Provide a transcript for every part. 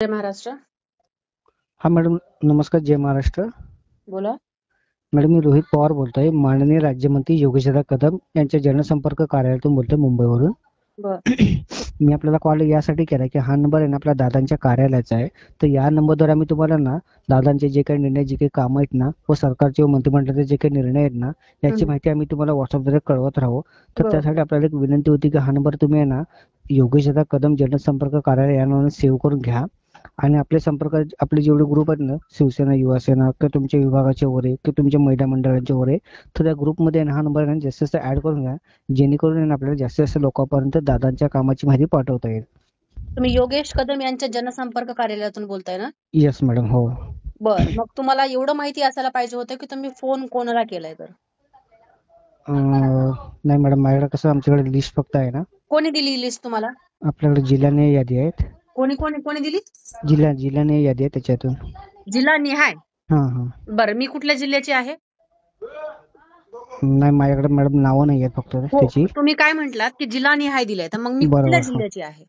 जय महाराष्ट्र. हा मॅडम, नमस्कार. जय महाराष्ट्र. बोला. मॅडम, मी रोहित पवार बोलतोय. माननीय राज्यमंत्री योगेशदादा कदम यांच्या जनसंपर्क कार्यालयातून बोलतोय, मुंबईवरून. बर. मी आपल्याला कॉल यासाठी केला की हा नंबर आहे ना आपल्या दादांच्या कार्यालयाचा आहे. तर या नंबरद्वारे आम्ही तुम्हाला ना दादांचे जे काही निर्णय, जे काही काम आहेत ना, व सरकारचे व मंत्रिमंडळाचे जे काही निर्णय आहेत ना, याची माहिती आम्ही तुम्हाला व्हॉट्सअपद्वारे कळवत राहू. तर बर. त्यासाठी आपल्याला एक विनंती होती की हा नंबर तुम्ही आहे ना योगेशदादा कदम जनसंपर्क कार्यालय या नावाने सेव्ह करून घ्या. आणि आपले संपर्क, आपले जेवढे ग्रुप आहेत ना, शिवसेना, युवासेना किंवा तुमच्या विभागाचे वगैरे किंवा तुमच्या महिला मंडळांचे वगैरे, तर त्या ग्रुपमध्ये हा नंबर आहे ना जास्तीत जास्त ऍड करून घ्या, जेणेकरून आहे ना आपल्याला जास्तीत जास्त लोकांपर्यंत दादांच्या कामाची माहिती पाठवता येईल. तुम्ही योगेश कदम यांच्या जनसंपर्क कार्यालयातून बोलताय ना? येस मॅडम, हो. बर. मग तुम्हाला एवढं माहिती असायला पाहिजे होतं की तुम्ही फोन कोणाला केलाय तर. नाही मॅडम, माझ्याकडे कसं आमच्याकडे लिस्ट फक्त आहे ना, कोणी दिली लिस्ट तुम्हाला? आपल्याकडे जिल्ह्याने यादी आहेत. कोणी कोणी कोणी दिली? जिल्ह्याने यादी आहे त्याच्यातून. जिल्हा निहाय. हा हा. बर. मी कुठल्या जिल्ह्याची आहे? नाही, माझ्याकडे मॅडम नावं नाही आहेत फक्त हो. त्याची. तुम्ही काय म्हंटलात की जिल्हा निहाय दिलाय, तर मग मी कुठल्या बरोबर, हो. जिल्ह्याची आहे?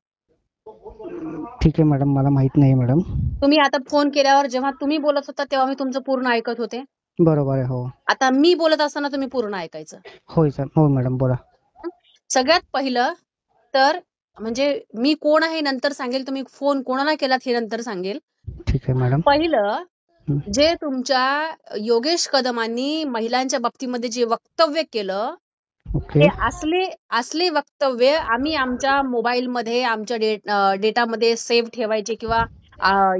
ठीक आहे मॅडम, मला माहित नाही मॅडम. तुम्ही आता फोन केल्यावर जेव्हा तुम्ही बोलत होता तेव्हा मी तुमचं पूर्ण ऐकत होते. बरोबर आहे, हो. आता मी बोलत असताना तुम्ही पूर्ण ऐकायचं. होय सर, हो मॅडम, बोला. सगळ्यात पहिलं तर म्हणजे मी कोण आहे नंतर सांगेल, तुम्ही फोन कोणाला केलात हे नंतर सांगेल. ठीक आहे मॅडम. पहिलं, हं. जे तुमच्या योगेश कदमांनी महिलांच्या बाबतीमध्ये जे वक्तव्य केलं, ओके. ते असले वक्तव्य आम्ही आमच्या मोबाईलमध्ये, आमच्या डेटामध्ये सेव्ह ठेवायचे किंवा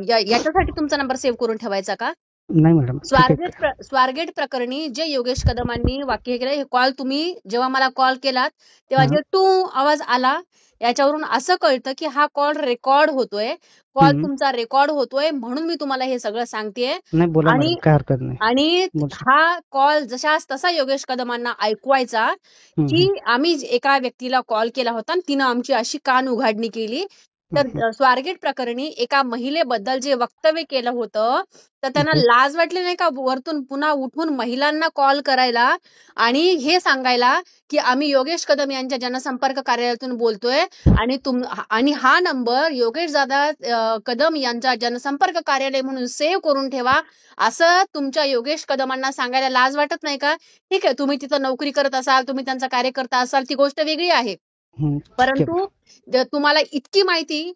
याच्यासाठी तुमचा नंबर सेव्ह करून ठेवायचा का? नाही मॅडम, ठीक आहे. स्वारगेट प्रकरणी जे योगेश कदमांनी वाक्य केलं, हे कॉल तुम्ही जेव्हा मला कॉल केलात तेव्हा हां. जे टू आवाज आला, याच्यावरून असं कळतं की हा कॉल रेकॉर्ड होतोय. कॉल हं. तुमचा रेकॉर्ड होतोय, म्हणून मी तुम्हाला हे सगळं सांगतेय. नाही, बोला मॅडम, आणि काय हरकत नाही. आणि बोला. हा कॉल जशास तसा योगेश कदमांना ऐकवायचा हं, की हं. आम्ही एका व्यक्तीला कॉल केला होता आणि तिनं आमची अशी कान उघाडणी केली. हं, हं. तर स्वारगेट प्रकरणी एका महिलेबद्दल जे वक्तव्य केलं होतं, तर त्यांना ओके. लाज वाटली नाही का वरतून पुन्हा उठून महिलांना कॉल करायला आणि हे सांगायला की आम्ही योगेश कदम यांच्या जनसंपर्क कार्यालयातून बोलतोय आणि हा नंबर योगेश दादा कदम यांचा जनसंपर्क कार्यालय म्हणून सेव्ह करून ठेवा, असं तुमच्या योगेश कदमांना सांगायला लाज वाटत नाही का? ठीक आहे, तुम्ही तिथं नोकरी करत असाल, तुम्ही त्यांचा कार्यकर्ता असाल, ती गोष्ट वेगळी आहे. हं. ठीक परंतु आहे. तुम्हाला इतकी माहिती,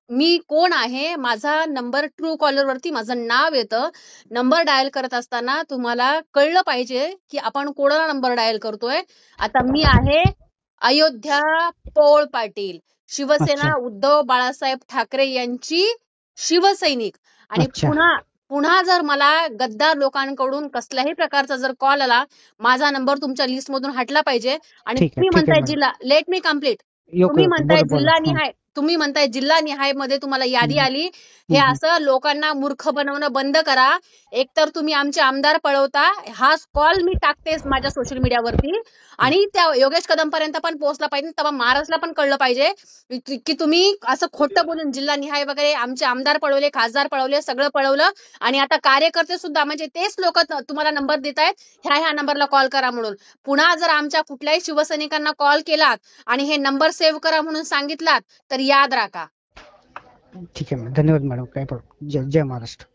मी कोण आहे, माझा नंबर ट्रू कॉलर वरती माझं नाव येतं. नंबर डायल करत असताना तुम्हाला कळलं पाहिजे की आपण कोणाला नंबर डायल करतोय. आता मी आहे अयोध्या पोळ पाटील, अच्छा. शिवसेना उद्धव बाळासाहेब ठाकरे यांची शिवसैनिक. आणि अच्छा. पुन्हा जर मला गद्दार लोकांकडून कसल्याही प्रकारचा जर कॉल आला, माझा नंबर तुमच्या लिस्ट मधून हटला पाहिजे. आणि ठीक आहे, तुम्ही ठीक आहे म्हणताय मॅडम. जिल्हा, let me complete. Okay, okay. बोला, बोला. हां. तुम्ही म्हणताय जिल्हा निहाय मध्ये तुम्हाला यादी हं, आली. हे हं, हं. असं लोकांना मूर्ख बनवणं बंद करा. एकतर तुम्ही आमचे आमदार पळवता, हा कॉल मी टाकतेस माझ्या सोशल मीडियावरती आणि त्या योगेश कदम पर्यंत पण पोहोचला पाहिजे, तेव्हा महाराष्ट्रला पण कळलं पाहिजे की तुम्ही असं खोटं बोलून जिल्हा निहाय वगैरे आमचे आमदार पळवले, खासदार पळवले, सगळं पळवलं. आणि आता कार्यकर्ते सुद्धा, म्हणजे तेच लोक तुम्हाला नंबर देत आहेत, ह्या नंबरला कॉल करा म्हणून. पुन्हा जर आमच्या कुठल्याही शिवसैनिकांना कॉल केलात आणि हे नंबर सेव्ह करा म्हणून सांगितलात, तर याद राखा. ठीक आहे मॅडम. धन्यवाद मॅडम. काय प्रॉब्लेम. जय जय महाराष्ट्र.